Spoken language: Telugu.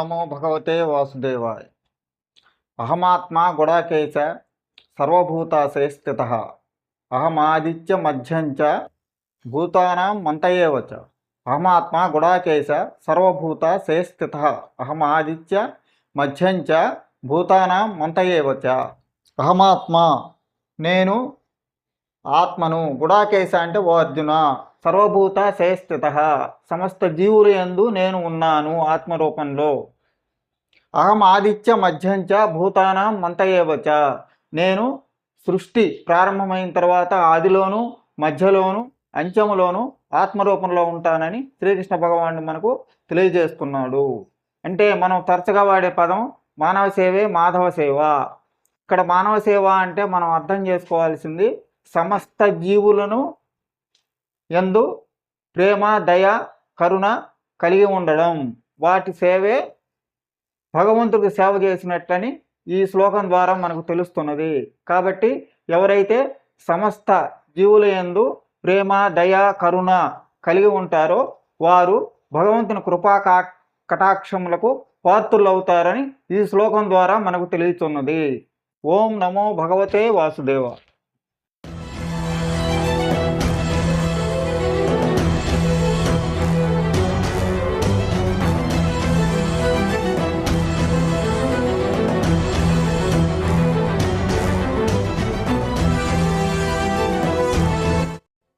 నమో భగవతే వాసుదేవాయ. అహమాత్మా గుడాకేశ సర్వభూతాశయ స్థిత. అహమాదిత్య మధ్యంచ భూతానాం మంతయేవ చ. అహమాత్మా గుడాకేశ సర్వభూతాశయ స్థిత. అహమాదిత్య మధ్యంచ భూతానాం మంతయేవ చ. అహమాత్మా నేను ఆత్మను. గుడాకేశ అంటే ఓ అర్జున, సర్వభూత శయస్థిత సమస్త జీవుల యందు నేను ఉన్నాను ఆత్మరూపంలో. అహం ఆదిత్య మధ్యంచ భూతానాం మంతయేవచ. నేను సృష్టి ప్రారంభమైన తర్వాత ఆదిలోను మధ్యలోను అంత్యములోను ఆత్మరూపంలో ఉంటానని శ్రీకృష్ణ భగవానుడు మనకు తెలియజేస్తున్నాడు. అంటే మనం తరచుగా వాడే పదం మానవ సేవే మాధవ సేవ. ఇక్కడ మానవ సేవ అంటే మనం అర్థం చేసుకోవాల్సింది సమస్త జీవులను యందు ప్రేమ దయ కరుణ కలిగి ఉండడం, వాటి సేవే భగవంతుడికి సేవ చేసినట్లని ఈ శ్లోకం ద్వారా మనకు తెలుస్తున్నది. కాబట్టి ఎవరైతే సమస్త జీవుల యందు ప్రేమ దయ కరుణ కలిగి ఉంటారో వారు భగవంతుని కృపా కటాక్షములకు పాత్రులు అవుతారని ఈ శ్లోకం ద్వారా మనకు తెలియచున్నది. ఓం నమో భగవతే వాసుదేవ.